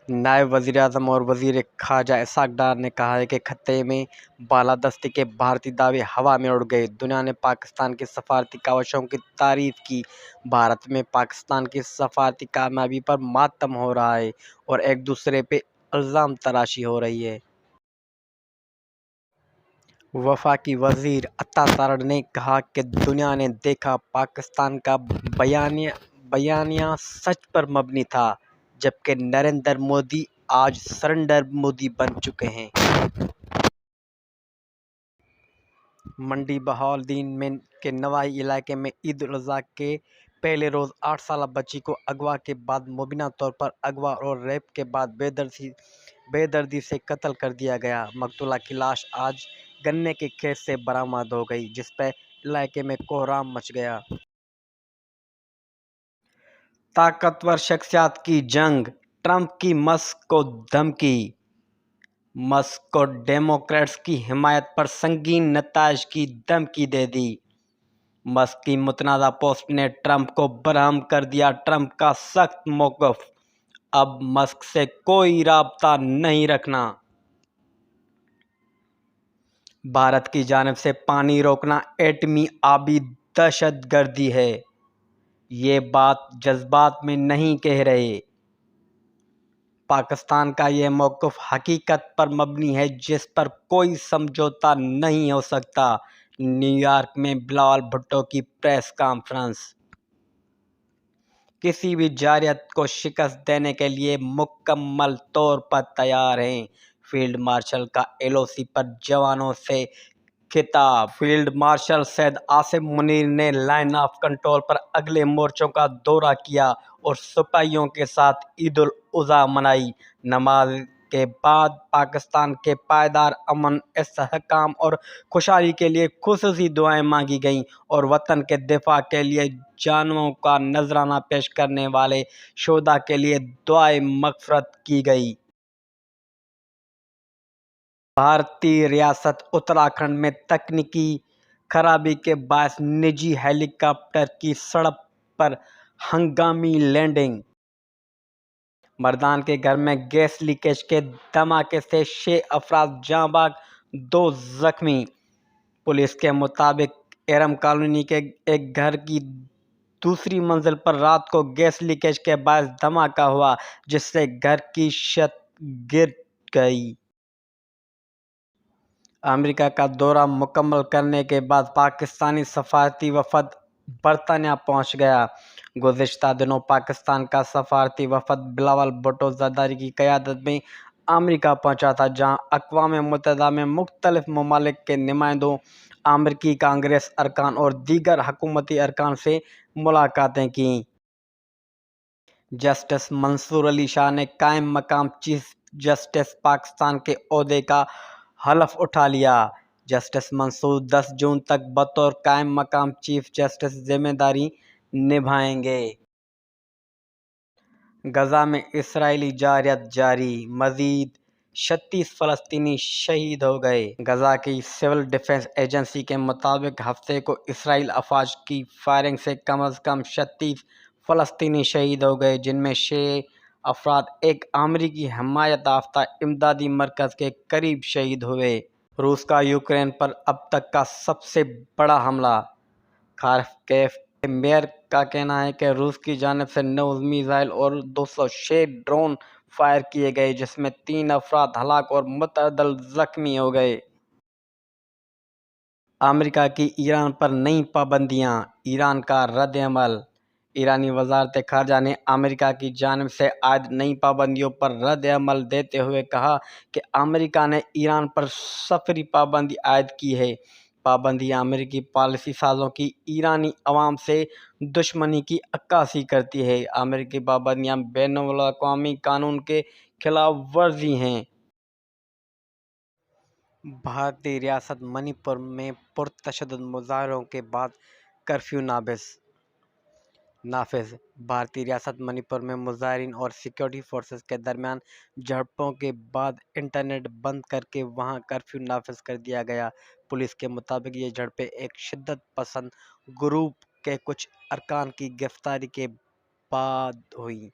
नायब वज़ीर-ए-आज़म और वज़ीर ख़ारजा इसहाक़ डार ने कहा है कि खत्ते में बालादस्ती के भारतीय दावे हवा में उड़ गए। दुनिया ने पाकिस्तान की सफ़ारती काविशों की तारीफ़ की। भारत में पाकिस्तान की सफ़ारती कामयाबी पर मातम हो रहा है और एक दूसरे पे इल्ज़ाम तराशी हो रही है। वफाकी वज़ीर अता तारड़ ने कहा कि दुनिया ने देखा पाकिस्तान का बयानिया सच पर मबनी था, जबकि नरेंद्र मोदी आज सरेंडर मोदी बन चुके हैं। मंडी बहाउद्दीन के नवाही इलाके में ईद उल अज़हा के पहले रोज़ 8 साला बच्ची को अगवा के बाद मुबीना तौर पर अगवा और रेप के बाद बेदर्दी से कत्ल कर दिया गया। मकतूला की लाश आज गन्ने के खेत से बरामद हो गई, जिस पर इलाके में कोहराम मच गया। ताकतवर शख्सियत की जंग, ट्रंप की मस्क को धमकी। मस्क को डेमोक्रेट्स की हिमायत पर संगीन नताइज की धमकी दे दी। मस्क की मुतनाज़ा पोस्ट ने ट्रंप को बरहम कर दिया। ट्रंप का सख्त मौक़िफ़, अब मस्क से कोई राब्ता नहीं रखना। भारत की जानिब से पानी रोकना एटमी आबी दहशतगर्दी है। ये बात जज्बात में नहीं कह रहे। पाकिस्तान का ये मौक़िफ़ हकीकत पर मबनी है, जिस पर कोई समझौता नहीं हो सकता। न्यूयॉर्क में बिलावल भुट्टो की प्रेस कॉन्फ्रेंस। किसी भी जारयत को शिकस्त देने के लिए मुकम्मल तौर पर तैयार हैं। फील्ड मार्शल का एलओसी पर जवानों से खिताब। फील्ड मार्शल सैयद आसिम मुनीर ने लाइन ऑफ कंट्रोल पर अगले मोर्चों का दौरा किया और सिपाहियों के साथ ईद उल अज़हा मनाई। नमाज के बाद पाकिस्तान के पायदार अमन, इस्तेहकाम और खुशहाली के लिए खुसूसी दुआएं मांगी गईं और वतन के दिफा के लिए जानों का नजराना पेश करने वाले शोहदा के लिए दुआए मग़फ़िरत की गई। भारतीय रियासत उत्तराखंड में तकनीकी खराबी के बायस निजी हेलीकॉप्टर की सड़क पर हंगामी लैंडिंग। मर्दान के घर में गैस लीकेज के धमाके से 6 अफराद जाँ बाग, 2 जख्मी। पुलिस के मुताबिक एरम कॉलोनी के एक घर की दूसरी मंजिल पर रात को गैस लीकेज के बायस धमाका हुआ, जिससे घर की छत गिर गई। अमेरिका का दौरा मुकम्मल करने के बाद पाकिस्तानी सफारती वफद बरतानिया पहुंच गया। गुज़िश्ता दिनों पाकिस्तान का सफारती वफद बिलावल भुट्टो ज़रदारी की क़यादत में अमेरिका पहुंचा था, जहां अक़वाम मुत्तहिदा में मुख्तलिफ ममालिक के नुमाइंदों, अमेरिकी कांग्रेस अरकान और दीगर हुकूमती अरकान से मुलाकातें कीं। जस्टिस मंसूर अली शाह ने कायम मकाम चीफ जस्टिस पाकिस्तान के ओहदे का हलफ उठा लिया। जस्टिस मंसूर 10 जून तक बतौर कायम मकाम चीफ जस्टिस जिम्मेदारी निभाएंगे। गजा में इसराइली जारयत जारी, मज़ीद 36 फ़लस्तीनी शहीद हो गए। गजा की सिविल डिफेंस एजेंसी के मुताबिक हफ्ते को इसराइल अफवाज की फायरिंग से कम 36 फ़लस्तीनी शहीद हो गए, जिनमें 6 अफराद एक अमरीकी हिमायत याफ्ता इमदादी मरकज़ के करीब शहीद हुए। रूस का यूक्रेन पर अब तक का सबसे बड़ा हमला। खार्किव के मेयर का कहना है कि रूस की जानिब से 9 मिसाइल और 206 ड्रोन फायर किए गए, जिसमें 3 अफराद हलाक और मुतअद्दिल जख्मी हो गए। अमेरिका की ईरान पर नई पाबंदियां, ईरान का रद्द-ए-अमल। ईरानी वज़ारत ख़ारजा ने अमेरिका की जानिब से आयद नई पाबंदियों पर रद्द-ए-अमल देते हुए कहा कि अमेरिका ने ईरान पर सफ़री पाबंदी आयद की है। पाबंदियां अमेरिकी पॉलिसी साज़ों की ईरानी अवाम से दुश्मनी की अक्कासी करती है। अमेरिकी पाबंदियां बैनुल-अक़वामी कानून के खिलाफ वर्जी हैं। भारतीय रियासत मणिपुर में पुरतशद्दुद मुजाहरों के बाद कर्फ्यू नाफिज। भारतीय रियासत मणिपुर में मुजाहिरीन और सिक्योरिटी फोर्सेस के दरमियान झड़पों के बाद इंटरनेट बंद करके वहां कर्फ्यू नाफिज कर दिया गया। पुलिस के मुताबिक ये झड़पें एक शिद्दत पसंद ग्रुप के कुछ अरकान की गिरफ्तारी के बाद हुई।